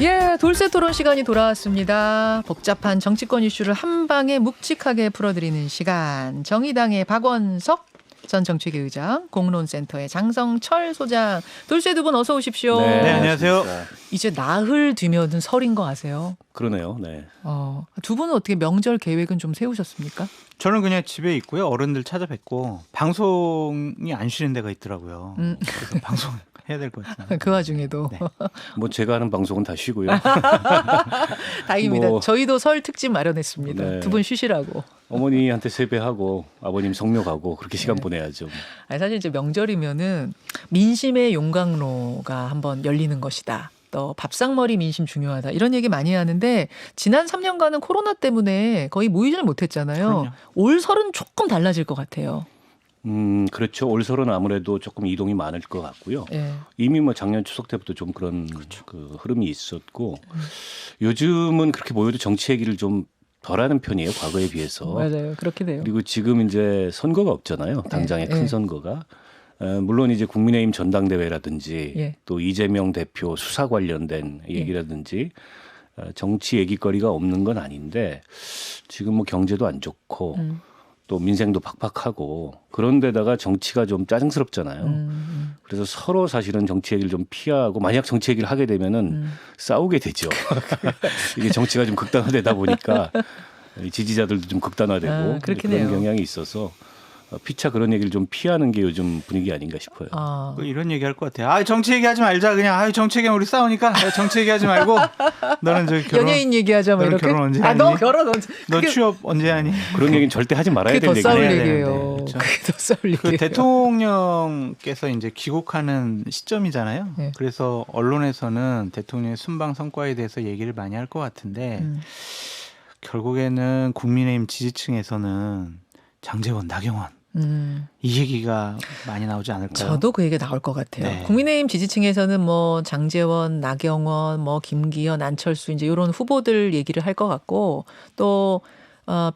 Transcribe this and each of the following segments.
예, 돌쇠 토론 시간이 돌아왔습니다. 복잡한 정치권 이슈를 한 방에 묵직하게 풀어드리는 시간. 정의당의 박원석 전 정책위 의장, 공론센터의 장성철 소장. 돌쇠 두 분 어서 오십시오. 네, 안녕하세요. 이제 나흘 뒤면은 설인 거 아세요? 그러네요. 네. 두 분은 어떻게 명절 계획은 좀 세우셨습니까? 저는 그냥 집에 있고요. 어른들 찾아뵙고 방송이 안 쉬는 데가 있더라고요. 그래서 방송 해야 될 것 같아요. 그 와중에도. 네. 뭐 제가 하는 방송은 다 쉬고요. 다행입니다. 뭐, 저희도 설 특집 마련했습니다. 네. 두 분 쉬시라고. 어머니한테 세배하고 아버님 성묘가고 그렇게 시간 보내야죠. 아니, 사실 이제 명절이면은 민심의 용광로가 한번 열리는 것이다. 또 밥상머리 민심 중요하다. 이런 얘기 많이 하는데 지난 3년간은 코로나 때문에 거의 모이지를 못했잖아요. 그럼요. 올 설은 조금 달라질 것 같아요. 그렇죠. 올 설은 아무래도 조금 이동이 많을 것 같고요. 예. 이미 뭐 작년 추석 때부터 좀 그런 그 흐름이 있었고 요즘은 그렇게 모여도 정치 얘기를 좀 덜하는 편이에요. 과거에 비해서. 맞아요. 그렇게 돼요. 그리고 지금 이제 선거가 없잖아요. 당장의 큰 선거가. 물론 이제 국민의힘 전당대회라든지 예. 또 이재명 대표 수사 관련된 얘기라든지 정치 얘기거리가 없는 건 아닌데 지금 뭐 경제도 안 좋고 또 민생도 팍팍하고 그런데다가 정치가 좀 짜증스럽잖아요. 그래서 서로 사실은 정치 얘기를 좀 피하고 만약 정치 얘기를 하게 되면은 싸우게 되죠. 이게 정치가 좀 극단화되다 보니까 지지자들도 좀 극단화되고 그렇긴 그런 해요. 경향이 있어서 피차 그런 얘기를 좀 피하는 게 요즘 분위기 아닌가 싶어요. 뭐 이런 얘기 할 것 같아요. 아, 정치 얘기하지 말자. 그냥 정치 얘기하면 우리 싸우니까 정치 얘기하지 말고 너는 저기 결혼 연예인 얘기하자 뭐 너는 이렇게. 결혼 언제 너 하니? 결혼 언제? 너 취업 언제 하니? 그런 얘기는 절대 하지 말아야 그게 더 될 싸울 얘기예요. 해야 얘기예요. 되는데, 그렇죠. 그게 더 싸울 얘기예요. 그 대통령께서 이제 귀국하는 시점이잖아요. 네. 그래서 언론에서는 대통령의 순방 성과에 대해서 얘기를 많이 할 것 같은데 결국에는 국민의힘 지지층에서는 장제원, 나경원 이 얘기가 많이 나오지 않을까요? 저도 그 얘기 나올 것 같아요. 네. 국민의힘 지지층에서는 뭐 장제원, 나경원, 뭐 김기현, 안철수 이제 이런 후보들 얘기를 할 것 같고 또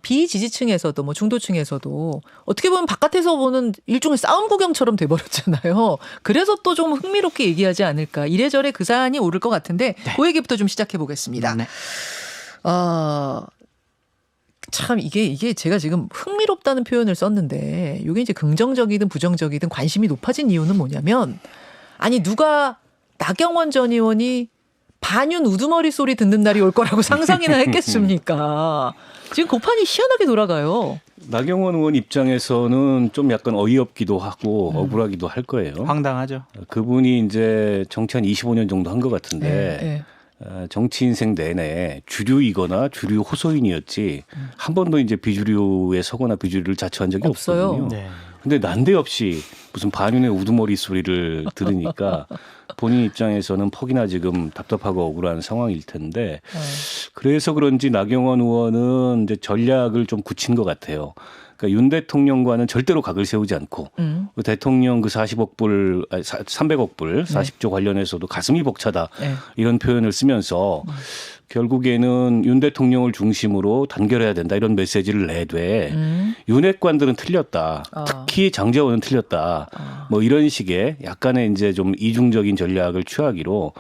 비지지층에서도 뭐 중도층에서도 어떻게 보면 바깥에서 보는 일종의 싸움 구경처럼 돼버렸잖아요. 그래서 또 좀 흥미롭게 얘기하지 않을까. 이래저래 그 사안이 오를 것 같은데 그 얘기부터 좀 시작해 보겠습니다. 네. 참 이게 제가 지금 흥미롭다는 표현을 썼는데 이게 이제 긍정적이든 부정적이든 관심이 높아진 이유는 뭐냐면 아니 누가 나경원 전 의원이 반윤 우두머리 소리 듣는 날이 올 거라고 상상이나 했겠습니까? 지금 고판이 희한하게 돌아가요. 나경원 의원 입장에서는 좀 약간 어이없기도 하고 억울하기도 할 거예요. 황당하죠. 그분이 이제 정치 한 25년 정도 한 것 같은데 네. 정치 인생 내내 주류이거나 주류 호소인이었지 한 번도 이제 비주류에 서거나 비주류를 자처한 적이 없어요. 없거든요. 네. 근데 난데없이 무슨 반윤의 우두머리 소리를 들으니까 본인 입장에서는 퍽이나 지금 답답하고 억울한 상황일 텐데 그래서 그런지 나경원 의원은 이제 전략을 좀 굳힌 것 같아요. 그러니까 윤 대통령과는 절대로 각을 세우지 않고 그 대통령 그 40억 불, 300억 불 40조 관련해서도 가슴이 벅차다 네. 이런 표현을 쓰면서 결국에는 윤 대통령을 중심으로 단결해야 된다 이런 메시지를 내되 윤핵관들은 틀렸다. 특히 장제원은 틀렸다. 뭐 이런 식의 약간의 이제 좀 이중적인 전략을 취하기로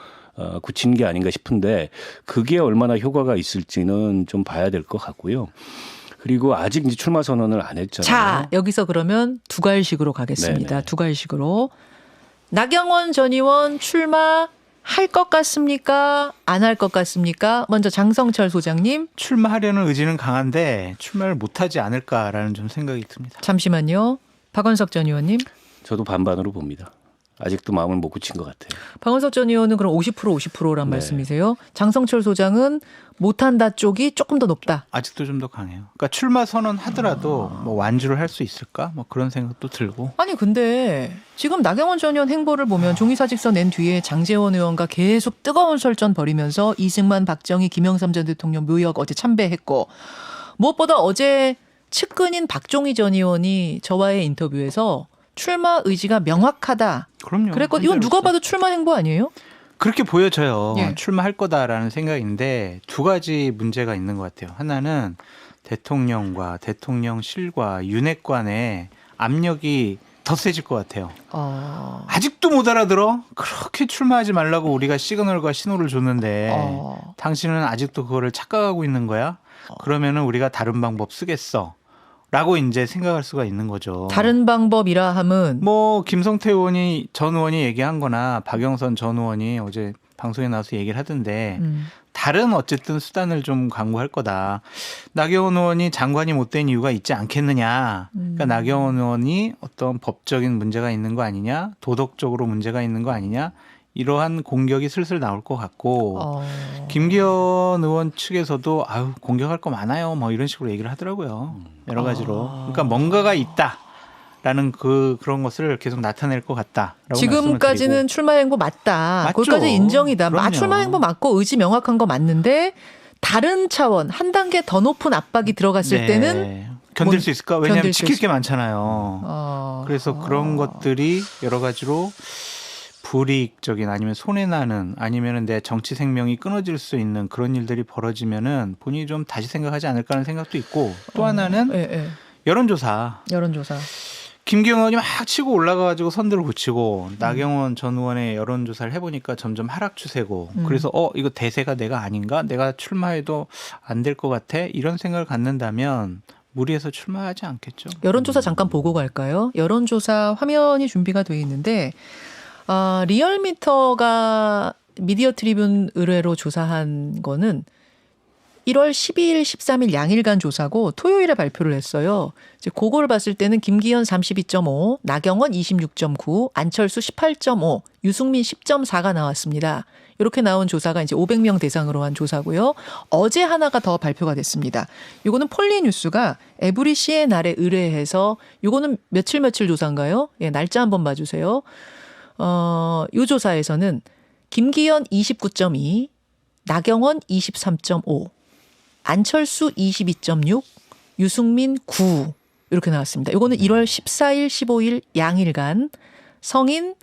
굳힌 게 아닌가 싶은데 그게 얼마나 효과가 있을지는 좀 봐야 될 것 같고요. 그리고 아직 이제 출마 선언을 안 했잖아요. 자, 여기서 그러면 두 갈식으로 가겠습니다. 네네. 두 갈식으로. 나경원 전 의원 출마할 것 같습니까? 안 할 것 같습니까? 먼저 장성철 소장님. 출마하려는 의지는 강한데 출마를 못하지 않을까라는 좀 생각이 듭니다. 잠시만요. 박원석 전 의원님. 저도 반반으로 봅니다. 아직도 마음을 못 굳힌 것 같아요. 박원석 전 의원은 그럼 50%란 네. 말씀이세요? 장성철 소장은 못한다 쪽이 조금 더 높다. 아직도 좀 더 강해요. 그러니까 출마 선언하더라도 뭐 완주를 할 수 있을까? 뭐 그런 생각도 들고. 아니 근데 지금 나경원 전 의원 행보를 보면 종이사직서 낸 뒤에 장제원 의원과 계속 뜨거운 설전 벌이면서 이승만, 박정희, 김영삼 전 대통령 묘역 어제 참배했고 무엇보다 어제 측근인 박종희 전 의원이 저와의 인터뷰에서 출마 의지가 명확하다. 그럼요. 그랬거든요. 이건 누가 봐도 출마 행보 아니에요? 그렇게 보여져요. 예. 출마할 거다라는 생각인데 두 가지 문제가 있는 것 같아요. 하나는 대통령과 대통령실과 윤핵관의 압력이 더 세질 것 같아요. 어. 아직도 못 알아들어? 그렇게 출마하지 말라고 우리가 시그널과 신호를 줬는데 당신은 아직도 그거를 착각하고 있는 거야? 그러면은 우리가 다른 방법 쓰겠어. 라고 이제 생각할 수가 있는 거죠. 다른 방법이라 함은 뭐 김성태 전 의원이 얘기한 거나 박영선 전 의원이 어제 방송에 나와서 얘기를 하던데 다른 어쨌든 수단을 좀 강구할 거다. 나경원 의원이 장관이 못 된 이유가 있지 않겠느냐. 그러니까 나경원 의원이 어떤 법적인 문제가 있는 거 아니냐. 도덕적으로 문제가 있는 거 아니냐. 이러한 공격이 슬슬 나올 것 같고 김기현 의원 측에서도 아유 공격할 거 많아요. 뭐 이런 식으로 얘기를 하더라고요. 여러 가지로. 그러니까 뭔가가 있다라는 그런 것을 계속 나타낼 것 같다라고 지금까지는 출마 행보 맞다. 맞죠. 거기까지 인정이다. 그럼요. 출마 행보 맞고 의지 명확한 거 맞는데 다른 차원 한 단계 더 높은 압박이 들어갔을 때는 견딜 수 있을까? 왜냐하면 견딜 수 지킬 게 많잖아요. 그래서 그런 것들이 여러 가지로 불이익적인 아니면 손해나는 아니면은 내 정치 생명이 끊어질 수 있는 그런 일들이 벌어지면은 본인이 좀 다시 생각하지 않을까 하는 생각도 있고 또 하나는 여론조사. 김기현 의원이 막 치고 올라가가지고 선두를 굳히고 나경원 전 의원의 여론조사를 해보니까 점점 하락 추세고 그래서 이거 대세가 내가 아닌가? 내가 출마해도 안 될 것 같아? 이런 생각을 갖는다면 무리해서 출마하지 않겠죠. 여론조사 잠깐 보고 갈까요? 여론조사 화면이 준비가 돼 있는데 리얼미터가 미디어 트리뷴 의뢰로 조사한 거는 1월 12일, 13일 양일간 조사고 토요일에 발표를 했어요. 이제 그걸 봤을 때는 김기현 32.5, 나경원 26.9, 안철수 18.5, 유승민 10.4가 나왔습니다. 이렇게 나온 조사가 이제 500명 대상으로 한 조사고요. 어제 하나가 더 발표가 됐습니다. 이거는 폴리뉴스가 에브리 CNR에 의뢰해서 이거는 며칠 조사인가요? 예, 날짜 한번 봐주세요. 이 조사에서는 김기현 29.2, 나경원 23.5, 안철수 22.6, 유승민 9 이렇게 나왔습니다. 이거는 1월 14일, 15일 양일간 성인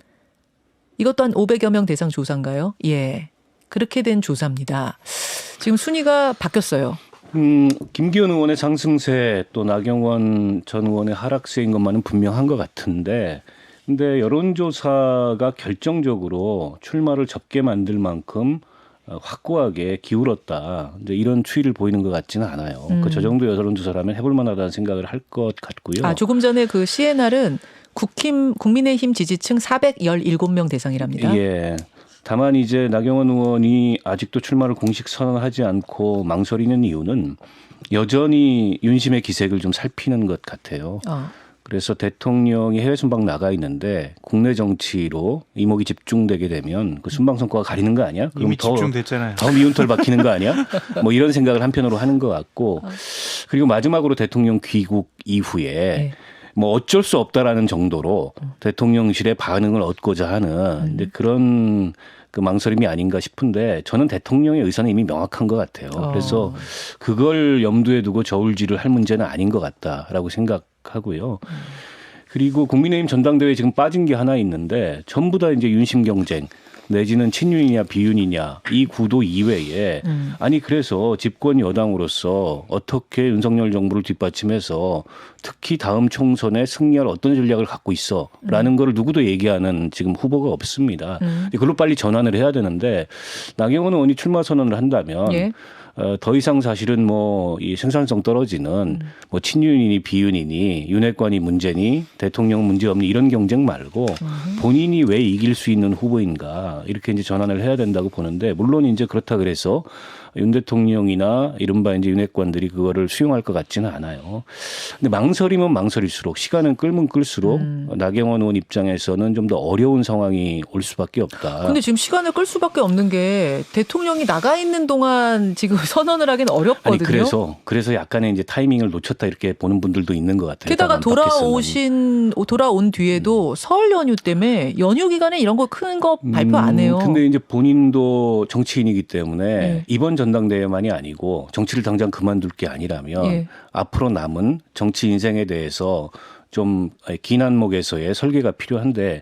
이것도 한 500여 명 대상 조사인가요? 예, 그렇게 된 조사입니다. 지금 순위가 바뀌었어요. 김기현 의원의 상승세 또 나경원 전 의원의 하락세인 것만은 분명한 것 같은데 근데 여론조사가 결정적으로 출마를 접게 만들 만큼 확고하게 기울었다. 이제 이런 추이를 보이는 것 같지는 않아요. 저 정도 여론조사라면 해볼 만하다는 생각을 할 것 같고요. 조금 전에 그 CNR은 국민의힘 지지층 417명 대상이랍니다. 예. 다만 이제 나경원 의원이 아직도 출마를 공식 선언하지 않고 망설이는 이유는 여전히 윤심의 기색을 좀 살피는 것 같아요. 그래서 대통령이 해외 순방 나가 있는데 국내 정치로 이목이 집중되게 되면 그 순방 성과가 가리는 거 아니야? 그럼 이미 집중됐잖아요. 더 미운 털 박히는 거 아니야? 뭐 이런 생각을 한편으로 하는 것 같고 그리고 마지막으로 대통령 귀국 이후에 뭐 어쩔 수 없다라는 정도로 대통령실의 반응을 얻고자 하는 이제 그런 그 망설임이 아닌가 싶은데 저는 대통령의 의사는 이미 명확한 것 같아요. 그래서 그걸 염두에 두고 저울질을 할 문제는 아닌 것 같다라고 생각하고요. 그리고 국민의힘 전당대회에 지금 빠진 게 하나 있는데 전부 다 이제 윤심 경쟁 내지는 친윤이냐 비윤이냐 이 구도 이외에 아니 그래서 집권 여당으로서 어떻게 윤석열 정부를 뒷받침해서 특히 다음 총선에 승리할 어떤 전략을 갖고 있어라는 걸 누구도 얘기하는 지금 후보가 없습니다. 그걸로 빨리 전환을 해야 되는데 나경원 의원이 출마 선언을 한다면 더 이상 사실은 뭐 이 생산성 떨어지는 뭐 친윤이니 비윤이니 윤핵관이 문제니 대통령 문제 없니 이런 경쟁 말고 본인이 왜 이길 수 있는 후보인가 이렇게 이제 전환을 해야 된다고 보는데 물론 이제 그렇다 그래서 윤 대통령이나 이른바 이제 윤핵관들이 그거를 수용할 것 같지는 않아요. 근데 망설이면 망설일수록 시간은 끌면 끌수록 나경원 의원 입장에서는 좀 더 어려운 상황이 올 수밖에 없다. 근데 지금 시간을 끌 수밖에 없는 게 대통령이 나가 있는 동안 지금 선언을 하기는 어렵거든요. 아니 그래서 약간의 이제 타이밍을 놓쳤다 이렇게 보는 분들도 있는 것 같아요. 게다가 돌아온 뒤에도 설 연휴 때문에 연휴 기간에 이런 거 큰 거 발표 안 해요. 근데 이제 본인도 정치인이기 때문에 이번 전당대회만이 아니고 정치를 당장 그만둘 게 아니라면 앞으로 남은 정치 인생에 대해서 좀 긴 안목에서의 설계가 필요한데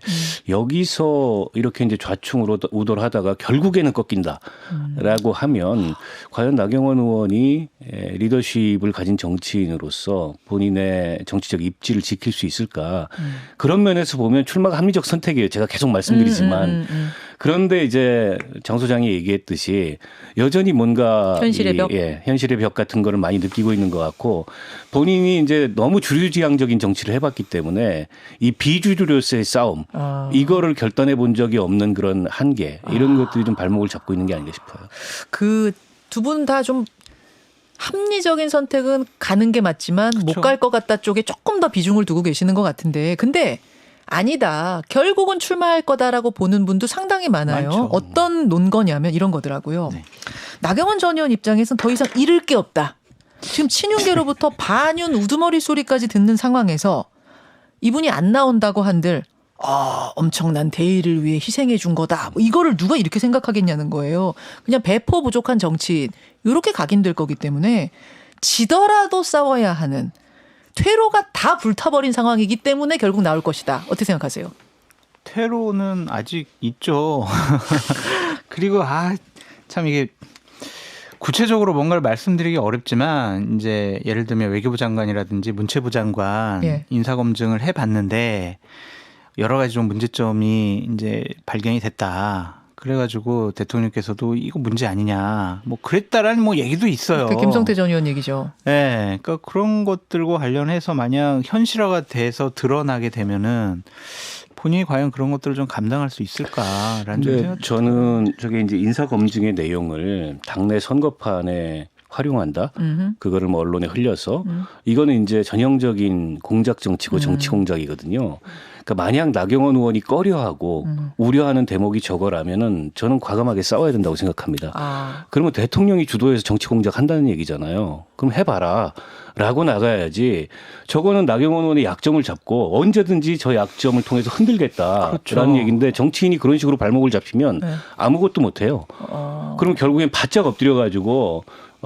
여기서 이렇게 이제 좌충으로 우돌 하다가 결국에는 꺾인다라고 하면 과연 나경원 의원이 리더십을 가진 정치인으로서 본인의 정치적 입지를 지킬 수 있을까? 그런 면에서 보면 출마가 합리적 선택이에요. 제가 계속 말씀드리지만 그런데 이제 장 소장이 얘기했듯이 여전히 뭔가 현실의 벽? 현실의 벽 같은 거를 많이 느끼고 있는 것 같고 본인이 이제 너무 주류지향적인 정치를 해봤기 때문에 이 비주류로서의 싸움 이거를 결단해 본 적이 없는 그런 한계 이런 것들이 좀 발목을 잡고 있는 게 아닌가 싶어요. 그 두 분 다 좀 합리적인 선택은 가는 게 맞지만 못 갈 것 같다 쪽에 조금 더 비중을 두고 계시는 것 같은데 근데 아니다. 결국은 출마할 거다라고 보는 분도 상당히 많아요. 많죠. 어떤 논거냐면 이런 거더라고요. 네. 나경원 전 의원 입장에서는 더 이상 잃을 게 없다. 지금 친윤계로부터 반윤 우두머리 소리까지 듣는 상황에서 이분이 안 나온다고 한들 엄청난 대의를 위해 희생해 준 거다. 뭐 이거를 누가 이렇게 생각하겠냐는 거예요. 그냥 배포 부족한 정치인 이렇게 각인될 거기 때문에 지더라도 싸워야 하는 퇴로가 다 불타버린 상황이기 때문에 결국 나올 것이다. 어떻게 생각하세요? 퇴로는 아직 있죠. 그리고 참 이게 구체적으로 뭔가를 말씀드리기 어렵지만 이제 예를 들면 외교부 장관이라든지 문체부 장관 인사검증을 해봤는데 여러 가지 좀 문제점이 이제 발견이 됐다. 그래가지고 대통령께서도 이거 문제 아니냐, 뭐 그랬다라는 뭐 얘기도 있어요. 그 김성태 전 의원 얘기죠. 네, 그러니까 그런 것들과 관련해서 만약 현실화가 돼서 드러나게 되면은 본인이 과연 그런 것들을 좀 감당할 수 있을까라는 좀 생각. 저는 저게 이제 인사 검증의 내용을 당내 선거판에 활용한다. 그거를 뭐 언론에 흘려서 이거는 이제 전형적인 공작 정치고 정치 공작이거든요. 그러니까 만약 나경원 의원이 꺼려하고 우려하는 대목이 저거라면은 저는 과감하게 싸워야 된다고 생각합니다. 그러면 대통령이 주도해서 정치 공작 한다는 얘기잖아요. 그럼 해봐라. 라고 나가야지. 저거는 나경원 의원의 약점을 잡고 언제든지 저 약점을 통해서 흔들겠다라는 그렇죠. 얘기인데 정치인이 그런 식으로 발목을 잡히면 아무것도 못해요. 그럼 결국엔 바짝 엎드려가지고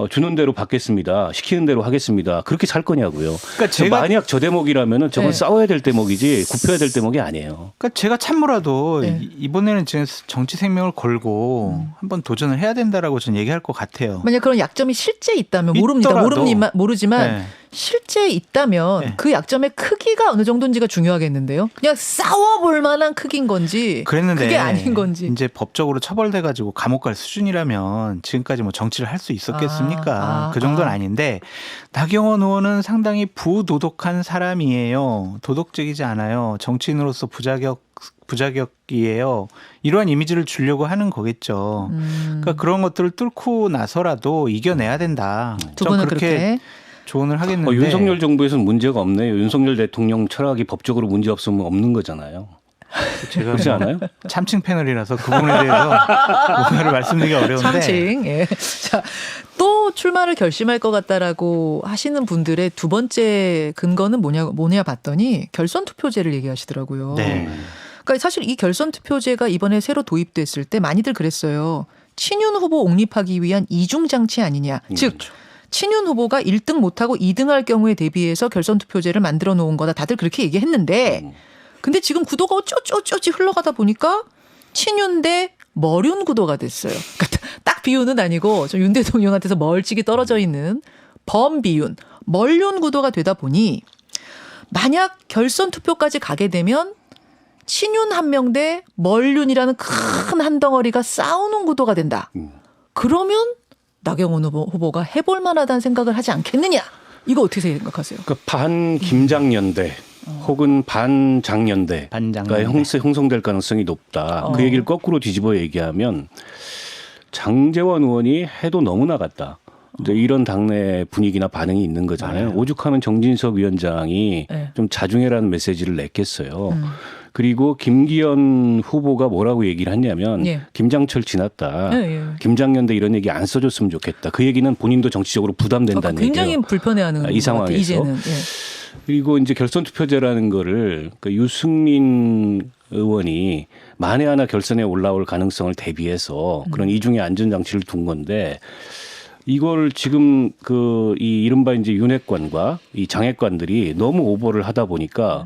주는 대로 받겠습니다. 시키는 대로 하겠습니다. 그렇게 살 거냐고요. 그러니까 제가 만약 저 대목이라면은 저건 싸워야 될 대목이지 굽혀야 될 대목이 아니에요. 그러니까 제가 참모라도 이번에는 지금 정치 생명을 걸고 한번 도전을 해야 된다라고 저는 얘기할 것 같아요. 만약 그런 약점이 실제 있다면 있더라도. 모르지만 실제 있다면 그 약점의 크기가 어느 정도인지가 중요하겠는데요. 그냥 싸워볼 만한 크기인 건지 그랬는데 그게 아닌 건지. 이제 법적으로 처벌돼 가지고 감옥 갈 수준이라면 지금까지 뭐 정치를 할 수 있었겠습니까? 그 정도는 아닌데 나경원 의원은 상당히 부도덕한 사람이에요. 도덕적이지 않아요. 정치인으로서 부자격이에요. 이러한 이미지를 주려고 하는 거겠죠. 그러니까 그런 것들을 뚫고 나서라도 이겨내야 된다. 두 분은 그렇게 조언을 하겠는데 윤석열 정부에서는 문제가 없네요. 윤석열 대통령 철학이 법적으로 문제 없으면 없는 거잖아요. 제가 그렇지 않아요? 참칭 패널이라서 그 부분에 대해서 뭔가를 말씀드리기 어려운데. 참칭. 예. 자, 또 출마를 결심할 것 같다라고 하시는 분들의 두 번째 근거는 뭐냐 봤더니 결선 투표제를 얘기하시더라고요. 네. 그러니까 사실 이 결선 투표제가 이번에 새로 도입됐을 때 많이들 그랬어요. 친윤 후보 옹립하기 위한 이중 장치 아니냐. 즉 친윤 후보가 1등 못하고 2등할 경우에 대비해서 결선 투표제를 만들어 놓은 거다. 다들 그렇게 얘기했는데 근데 지금 구도가 어쩌지 흘러가다 보니까 친윤 대 머륜 구도가 됐어요. 그러니까 딱 비윤은 아니고 좀 윤 대통령한테서 멀찍이 떨어져 있는 범비윤, 멀륜 구도가 되다 보니 만약 결선 투표까지 가게 되면 친윤 한 명 대 멀륜이라는 큰 한 덩어리가 싸우는 구도가 된다. 그러면 나경원 후보가 해볼 만하다는 생각을 하지 않겠느냐. 이거 어떻게 생각하세요? 그러니까 반 김장연대 혹은 반장연대가 형성될 가능성이 높다. 그 얘기를 거꾸로 뒤집어 얘기하면 장제원 의원이 해도 너무 나갔다. 이제 이런 당내 분위기나 반응이 있는 거잖아요. 오죽하면 정진석 위원장이 좀 자중해라는 메시지를 냈겠어요. 그리고 김기현 후보가 뭐라고 얘기를 했냐면 김장철 지났다. 김장연대 이런 얘기 안 써줬으면 좋겠다. 그 얘기는 본인도 정치적으로 부담된다는 얘기예요. 굉장히 불편해하는 이 상황에서. 이제는. 그리고 이제 결선 투표제라는 거를 그러니까 유승민 의원이 만에 하나 결선에 올라올 가능성을 대비해서 그런 이중의 안전 장치를 둔 건데 이걸 지금 이 이른바 이제 윤핵관과 이 장핵관들이 너무 오버를 하다 보니까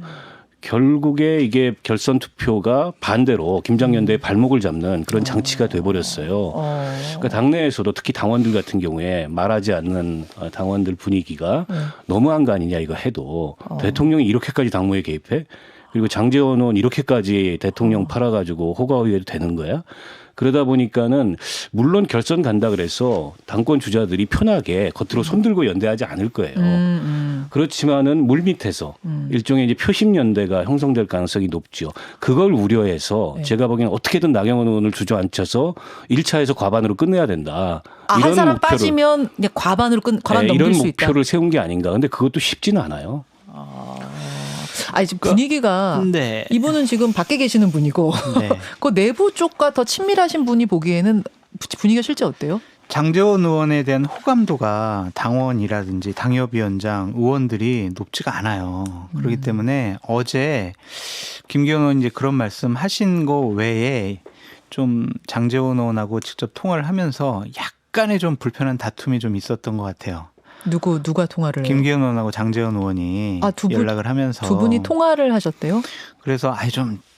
결국에 이게 결선 투표가 반대로 김장연대의 발목을 잡는 그런 장치가 돼버렸어요. 그러니까 당내에서도 특히 당원들 같은 경우에 말하지 않는 당원들 분위기가 너무한 거 아니냐 이거 해도 대통령이 이렇게까지 당무에 개입해? 그리고 장제원 의원 이렇게까지 대통령 팔아가지고 호가호위해도 되는 거야? 그러다 보니까는 물론 결선 간다 그래서 당권 주자들이 편하게 겉으로 손들고 연대하지 않을 거예요. 그렇지만은 물밑에서 일종의 이제 표심 연대가 형성될 가능성이 높죠. 그걸 우려해서 제가 보기에는 어떻게든 나경원 의원을 주저앉혀서 1차에서 과반으로 끝내야 된다. 한 사람 빠지면 그냥 과반 넘길 이런 수 있다. 목표를 세운 게 아닌가. 근데 그것도 쉽지는 않아요. 아니 지금 분위기가 네. 이분은 지금 밖에 계시는 분이고 네. 그 내부 쪽과 더 친밀하신 분이 보기에는 분위기가 실제 어때요? 장제원 의원에 대한 호감도가 당원이라든지 당협위원장 의원들이 높지가 않아요. 그렇기 때문에 어제 김기현 의원이 이제 그런 말씀 하신 거 외에 좀 장제원 의원하고 직접 통화를 하면서 약간의 좀 불편한 다툼이 좀 있었던 것 같아요. 누가 통화를? 김기현 의원하고 장제원 의원이 연락을 하면서 두 분이 통화를 하셨대요? 그래서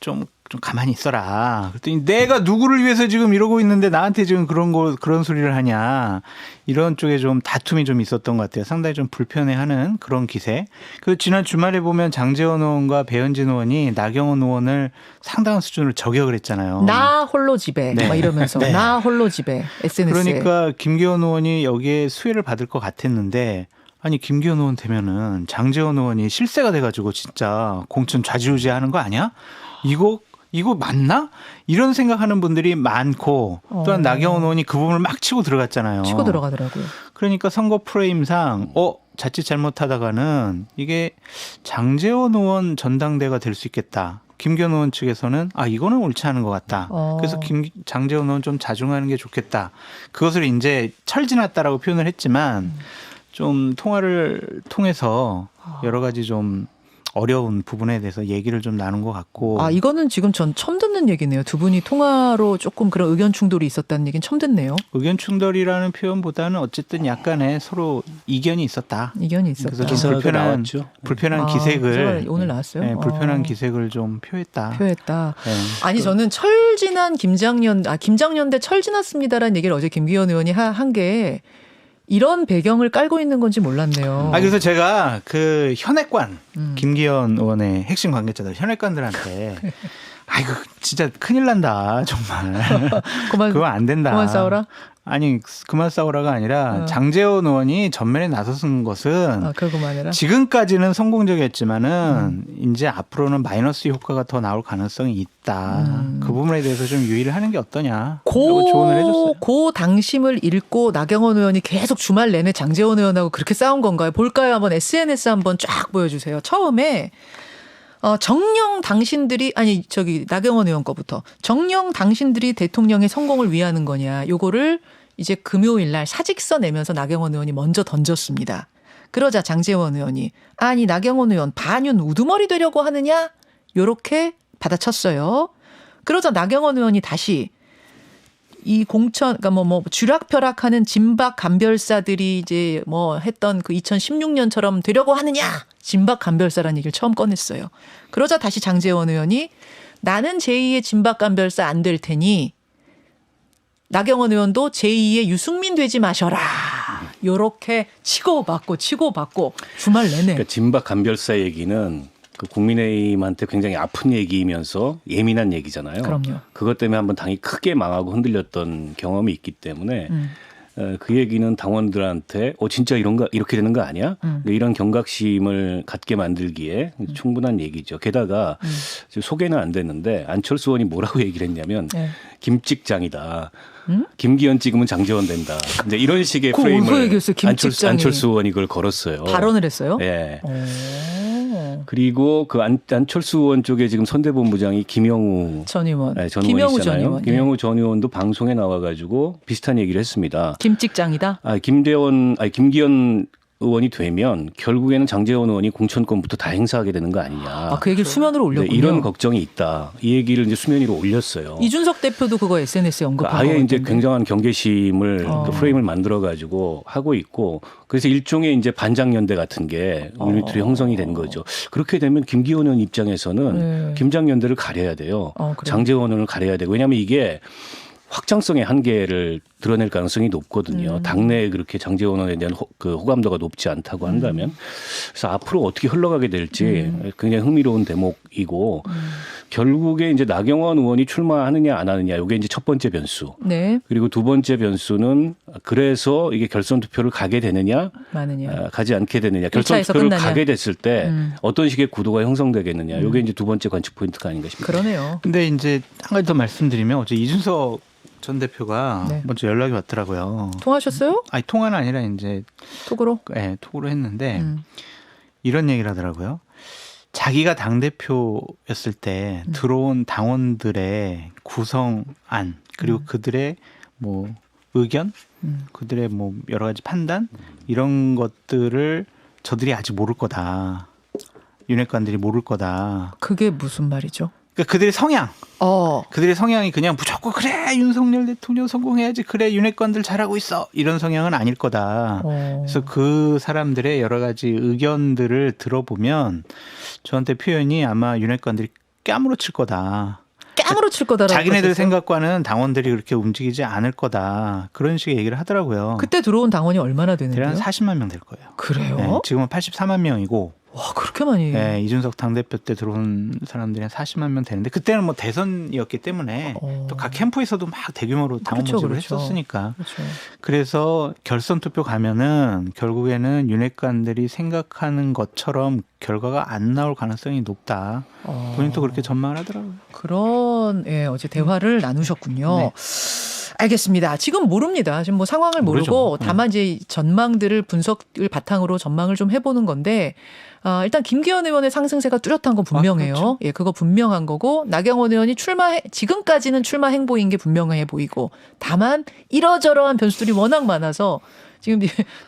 좀 가만히 있어라. 그랬더니 내가 누구를 위해서 지금 이러고 있는데 나한테 지금 그런 소리를 하냐. 이런 쪽에 좀 다툼이 좀 있었던 것 같아요. 상당히 좀 불편해하는 그런 기세. 그래서 지난 주말에 보면 장제원 의원과 배현진 의원이 나경원 의원을 상당한 수준으로 저격을 했잖아요. 나 홀로 집에 네. 막 이러면서 네. 나 홀로 집에 SNS에. 그러니까 김기현 의원이 여기에 수혜를 받을 것 같았는데 아니 김기현 의원 되면은 장제원 의원이 실세가 돼가지고 진짜 공천 좌지우지하는 거 아니야? 이거 맞나? 이런 생각하는 분들이 많고 또한 나경원 의원이 그 부분을 막 치고 들어갔잖아요. 치고 들어가더라고요. 그러니까 선거 프레임상 자칫 잘못하다가는 이게 장제원 의원 전당대가 될 수 있겠다. 김기현 의원 측에서는 이거는 옳지 않은 것 같다. 그래서 장제원 의원 좀 자중하는 게 좋겠다. 그것을 이제 철지났다라고 표현을 했지만 좀 통화를 통해서 여러 가지 좀 어려운 부분에 대해서 얘기를 좀 나눈 것 같고. 이거는 지금 전 처음 듣는 얘기네요. 두 분이 통화로 조금 그런 의견 충돌이 있었다는 얘기는 처음 듣네요. 의견 충돌이라는 표현보다는 어쨌든 약간의 서로 이견이 있었다. 이견이 있었다. 그래서 좀 불편한 기색을 오늘 나왔어요. 네, 불편한 기색을 좀 표했다. 네. 아니 저는 철지난 김장연대 철지났습니다라는 얘기를 어제 김기현 의원이 한 게 이런 배경을 깔고 있는 건지 몰랐네요. 그래서 제가 그 현핵관 김기현 의원의 핵심 관계자들 현핵관들한테 이거 진짜 큰일 난다 정말. 그거 안 된다. 그만 싸워라. 아니 그만 싸우라가 아니라 장제원 의원이 전면에 나서는 것은 그만해라. 지금까지는 성공적이었지만은 이제 앞으로는 마이너스 효과가 더 나올 가능성이 있다. 그 부분에 대해서 좀 유의를 하는 게 어떠냐. 조언을 해줬어요. 그 당심을 읽고 나경원 의원이 계속 주말 내내 장제원 의원하고 그렇게 싸운 건가요? 볼까요? 한번 SNS 한번 쫙 보여주세요. 처음에 정녕 당신들이 나경원 의원 거부터 정녕 당신들이 대통령의 성공을 위하는 거냐. 요거를 이제 금요일 날 사직서 내면서 나경원 의원이 먼저 던졌습니다. 그러자 장제원 의원이 나경원 의원 반윤 우두머리 되려고 하느냐? 요렇게 받아쳤어요. 그러자 나경원 의원이 다시 이 공천, 그러니까 쥐락펴락하는 진박 간별사들이 이제 했던 그 2016년처럼 되려고 하느냐? 진박 간별사라는 얘기를 처음 꺼냈어요. 그러자 다시 장제원 의원이 나는 제2의 진박 간별사 안 될 테니 나경원 의원도 제2의 유승민 되지 마셔라. 요렇게 치고받고 주말 내내. 그러니까 진박 간별사 얘기는 그 국민의힘한테 굉장히 아픈 얘기이면서 예민한 얘기잖아요. 그럼요. 그것 때문에 한번 당이 크게 망하고 흔들렸던 경험이 있기 때문에 그 얘기는 당원들한테 진짜 이렇게 되는 거 아니야? 이런 경각심을 갖게 만들기에 충분한 얘기죠. 게다가 소개는 안 됐는데 안철수 의원이 뭐라고 얘기를 했냐면 김찍장이다. 김기현 찍으면 장제원 된다. 이제 이런 식의 프레임을 안철수 의원이 그걸 걸었어요. 발언을 했어요? 네. 그리고 그 안철수 의원 쪽에 지금 선대본부장이 김영우 전 의원. 김영우 전 의원. 김영우 전 의원도 방송에 나와가지고 비슷한 얘기를 했습니다. 김찍장이다. 김기현 의원이 되면 결국에는 장제원 의원이 공천권부터 다 행사하게 되는 거 아니냐. 아, 그 얘기를 수면으로 올렸군요. 이런 걱정이 있다. 이 얘기를 이제 수면 위로 올렸어요. 이준석 대표도 그거 SNS에 언급한 거 아예 같은데. 이제 굉장한 경계심을 그 프레임을 만들어 가지고 하고 있고 그래서 일종의 이제 반장연대 같은 게 유니트리 형성이 된 거죠. 그렇게 되면 김기현 의원 입장에서는 김장연대를 가려야 돼요. 그래요? 장제원 의원을 가려야 되고 왜냐하면 이게 확장성의 한계를 드러낼 가능성이 높거든요. 당내에 그렇게 장제원 의원에 대한 그 호감도가 높지 않다고 한다면 그래서 앞으로 어떻게 흘러가게 될지 굉장히 흥미로운 대목이고 결국에 이제 나경원 의원이 출마하느냐 안 하느냐 이게 이제 첫 번째 변수. 네. 그리고 두 번째 변수는 그래서 이게 결선 투표를 가게 되느냐, 많으냐. 가지 않게 되느냐, 결선 1차에서 투표를 끝나냐. 가게 됐을 때 어떤 식의 구도가 형성되겠느냐, 이게 이제 두 번째 관측 포인트가 아닌가 싶습니다. 그러네요. 근데 이제 한 가지 더 말씀드리면 어제 이준석 전 대표가 네. 먼저 연락이 왔더라고요. 통하셨어요? 아니 통화는 아니라 이제 톡으로? 톡으로 했는데 이런 얘기를 하더라고요. 자기가 당대표였을 때 들어온 당원들의 구성안 그리고 그들의 뭐 의견 그들의 뭐 여러 가지 판단 이런 것들을 저들이 아직 모를 거다. 윤핵관들이 모를 거다. 그게 무슨 말이죠? 그러니까 그들의 성향. 어. 그들의 성향이 그냥 무조건 그래 윤석열 대통령 성공해야지 그래 윤핵관들 잘하고 있어 이런 성향은 아닐 거다. 그래서 그 사람들의 여러 가지 의견들을 들어보면 저한테 표현이 아마 윤핵관들이 까무러칠 거다. 까무러칠 거다라고. 자기네들 하셨어요? 생각과는 당원들이 그렇게 움직이지 않을 거다. 그런 식의 얘기를 하더라고요. 그때 들어온 당원이 얼마나 되는데요? 대략 40만 명 될 거예요. 그래요? 네, 지금은 84만 명이고 와, 그렇게 많이. 네, 이준석 당대표 때 들어온 사람들이 한 40만 명 되는데 그때는 뭐 대선이었기 때문에 또 각 캠프에서도 막 대규모로 당원 그렇죠, 모집을 그렇죠. 했었으니까 그렇죠. 그래서 결선 투표 가면은 결국에는 윤핵관들이 생각하는 것처럼 결과가 안 나올 가능성이 높다. 본인도 그렇게 전망을 하더라고요. 그런 어제 대화를 나누셨군요. 네. 알겠습니다. 지금 모릅니다. 지금 뭐 상황을 모르고 모르죠. 다만 이제 전망들을 분석을 바탕으로 전망을 좀 해보는 건데 일단 김기현 의원의 상승세가 뚜렷한 건 분명해요. 그렇죠. 예, 그거 분명한 거고 나경원 의원이 지금까지는 출마 행보인 게 분명해 보이고 다만 이러저러한 변수들이 워낙 많아서 지금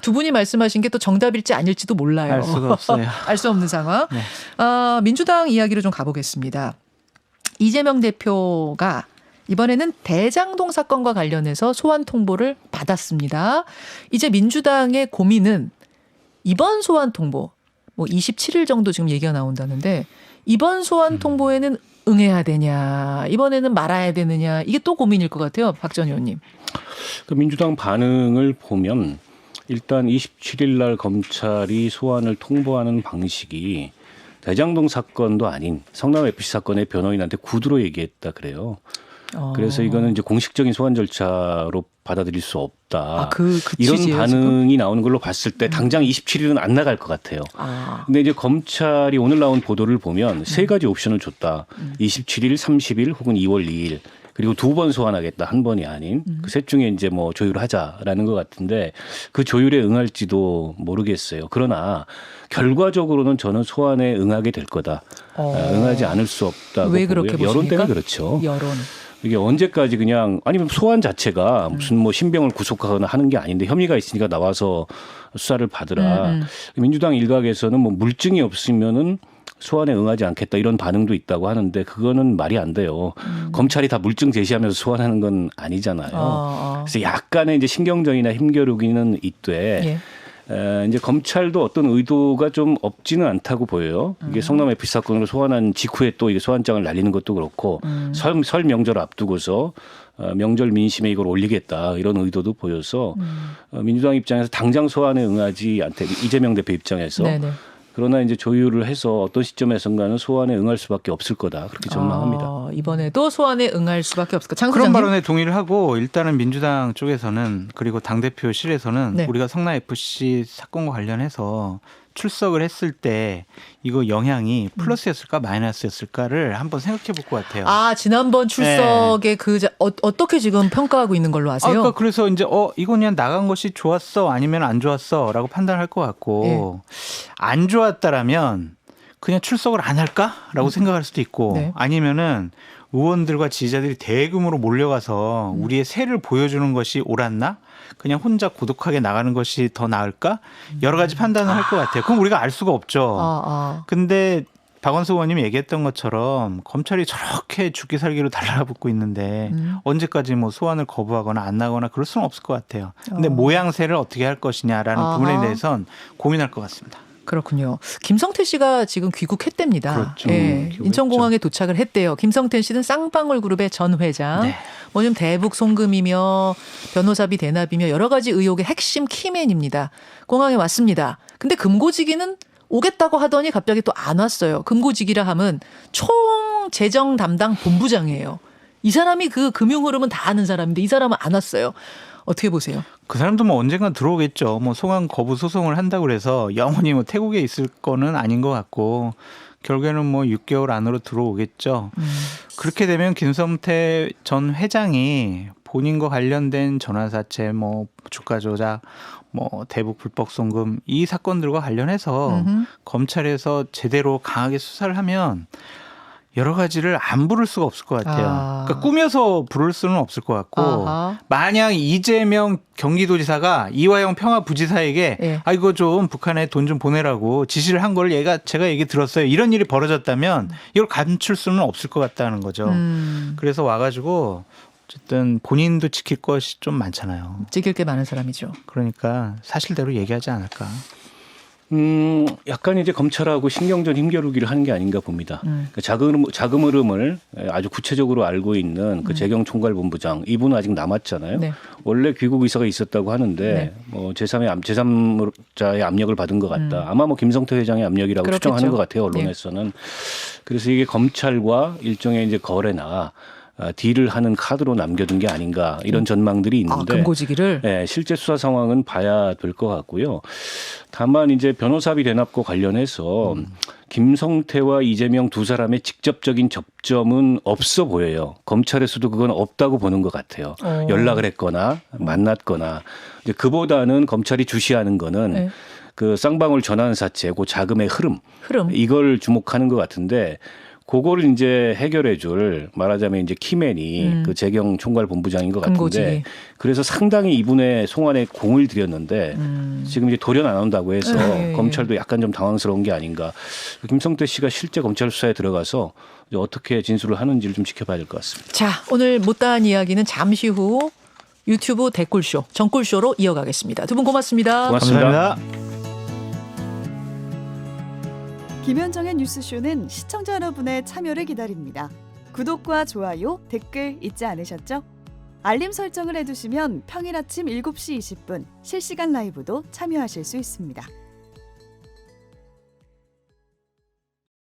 두 분이 말씀하신 게 또 정답일지 아닐지도 몰라요. 알 수가 없어요. 알 수 없는 상황. 네. 민주당 이야기로 좀 가보겠습니다. 이재명 대표가 이번에는 대장동 사건과 관련해서 소환 통보를 받았습니다. 이제 민주당의 고민은 이번 소환 통보, 뭐 27일 정도 지금 얘기가 나온다는데 이번 소환 통보에는 응해야 되냐, 이번에는 말아야 되느냐, 이게 또 고민일 것 같아요. 박 전 의원님. 그 민주당 반응을 보면 일단 27일 날 검찰이 소환을 통보하는 방식이 대장동 사건도 아닌 성남 FC 사건의 변호인한테 구두로 얘기했다 그래요. 그래서 이거는 이제 공식적인 소환 절차로 받아들일 수 없다. 이런 취지예요, 반응이 나오는 걸로 봤을 때 당장 27일은 안 나갈 것 같아요. 근데 이제 검찰이 오늘 나온 보도를 보면 세 가지 옵션을 줬다. 27일, 30일 혹은 2월 2일. 그리고 두 번 소환하겠다. 한 번이 아닌. 그 셋 중에 이제 뭐 조율하자라는 것 같은데 그 조율에 응할지도 모르겠어요. 그러나 결과적으로는 저는 소환에 응하게 될 거다. 응하지 않을 수 없다고 왜 그렇게 보고요. 보십니까? 여론 때문에 그렇죠. 여론. 이게 언제까지 그냥 아니면 소환 자체가 무슨 뭐 신병을 구속하거나 하는 게 아닌데 혐의가 있으니까 나와서 수사를 받으라. 민주당 일각에서는 뭐 물증이 없으면은 소환에 응하지 않겠다 이런 반응도 있다고 하는데 그거는 말이 안 돼요. 검찰이 다 물증 제시하면서 소환하는 건 아니잖아요. 그래서 약간의 이제 신경전이나 힘겨루기는 있되 이제 검찰도 어떤 의도가 좀 없지는 않다고 보여요. 이게 성남 FC 사건으로 소환한 직후에 또 이게 소환장을 날리는 것도 그렇고 설 명절 앞두고서 명절 민심에 이걸 올리겠다 이런 의도도 보여서 민주당 입장에서 당장 소환에 응하지 않대 이재명 대표 입장에서 네네. 그러나 이제 조율을 해서 어떤 시점에선가는 소환에 응할 수밖에 없을 거다 그렇게 전망합니다. 이번에도 소환에 응할 수밖에 없을까? 장 그런 소장님? 발언에 동의를 하고 일단은 민주당 쪽에서는 그리고 당대표실에서는 네. 우리가 성남 FC 사건과 관련해서 출석을 했을 때 이거 영향이 플러스였을까 마이너스였을까를 한번 생각해 볼 것 같아요. 지난번 출석에 어떻게 지금 평가하고 있는 걸로 아세요? 그러니까 그래서 이제 이거 그냥 나간 것이 좋았어 아니면 안 좋았어라고 판단할 것 같고 안 좋았다라면 그냥 출석을 안 할까라고 생각할 수도 있고 아니면은 의원들과 지지자들이 대규모로 몰려가서 우리의 세를 보여주는 것이 옳았나? 그냥 혼자 고독하게 나가는 것이 더 나을까? 여러 가지 판단을 할 것 같아요. 그럼 우리가 알 수가 없죠. 근데 박원석 의원님이 얘기했던 것처럼 검찰이 저렇게 죽기 살기로 달라붙고 있는데 언제까지 뭐 소환을 거부하거나 안 나거나 그럴 수는 없을 것 같아요. 근데 모양새를 어떻게 할 것이냐라는 부분에 대해서는 고민할 것 같습니다. 그렇군요. 김성태 씨가 지금 귀국했답니다. 그렇죠. 예, 인천공항에 도착을 했대요. 김성태 씨는 쌍방울 그룹의 전 회장. 네. 뭐 좀 대북 송금이며 변호사비 대납이며 여러 가지 의혹의 핵심 키맨입니다. 공항에 왔습니다. 근데 금고지기는 오겠다고 하더니 갑자기 또 안 왔어요. 금고지기라 하면 총 재정 담당 본부장이에요. 이 사람이 그 금융 흐름은 다 아는 사람인데 이 사람은 안 왔어요. 어떻게 보세요? 그 사람도 뭐 언젠간 들어오겠죠. 뭐 소환 거부 소송을 한다고 그래서 영원히 뭐 태국에 있을 거는 아닌 것 같고 결국에는 뭐 6개월 안으로 들어오겠죠. 그렇게 되면 김성태 전 회장이 본인과 관련된 전환사채, 뭐 주가 조작, 뭐 대북 불법 송금 이 사건들과 관련해서 검찰에서 제대로 강하게 수사를 하면 여러 가지를 안 부를 수가 없을 것 같아요. 그러니까 꾸며서 부를 수는 없을 것 같고 만약 이재명 경기도지사가 이화영 평화부지사에게 아 이거 좀 북한에 돈 좀 보내라고 지시를 한 걸 제가 얘기 들었어요. 이런 일이 벌어졌다면 이걸 감출 수는 없을 것 같다는 거죠. 그래서 와가지고 어쨌든 본인도 지킬 것이 좀 많잖아요. 지킬 게 많은 사람이죠. 그러니까 사실대로 얘기하지 않을까. 약간 이제 검찰하고 신경전 힘겨루기를 하는 게 아닌가 봅니다. 그러니까 자금 흐름을 아주 구체적으로 알고 있는 그 재경 총괄본부장 이분은 아직 남았잖아요. 네. 원래 귀국 의사가 있었다고 하는데 네. 뭐 제3자의 압력을 받은 것 같다. 아마 뭐 김성태 회장의 압력이라고 그렇겠죠. 추정하는 것 같아요. 언론에서는. 그래서 이게 검찰과 일종의 이제 거래나 딜을 하는 카드로 남겨둔 게 아닌가 이런 전망들이 있는데 금고지기를 네, 실제 수사 상황은 봐야 될 것 같고요. 다만 이제 변호사비 대납과 관련해서 김성태와 이재명 두 사람의 직접적인 접점은 없어 보여요. 검찰에서도 그건 없다고 보는 것 같아요. 연락을 했거나 만났거나 이제 그보다는 검찰이 주시하는 거는 네. 그 쌍방울 전환사채, 그 자금의 흐름 이걸 주목하는 것 같은데. 그거를 이제 해결해줄 말하자면 이제 키맨이 그 재경 총괄본부장인 것 금고지기. 같은데 그래서 상당히 이분의 송환에 공을 들였는데 지금 이제 돌연 안 온다고 해서 검찰도 약간 좀 당황스러운 게 아닌가. 김성태 씨가 실제 검찰 수사에 들어가서 이제 어떻게 진술을 하는지를 좀 지켜봐야 될 것 같습니다. 자, 오늘 못다한 이야기는 잠시 후 유튜브 댓글쇼, 정꿀쇼로 이어가겠습니다. 두 분 고맙습니다. 고맙습니다. 감사합니다. 김현정의 뉴스쇼는 시청자 여러분의 참여를 기다립니다. 구독과 좋아요, 댓글 잊지 않으셨죠? 알림 설정을 해두시면 평일 아침 7시 20분 실시간 라이브도 참여하실 수 있습니다.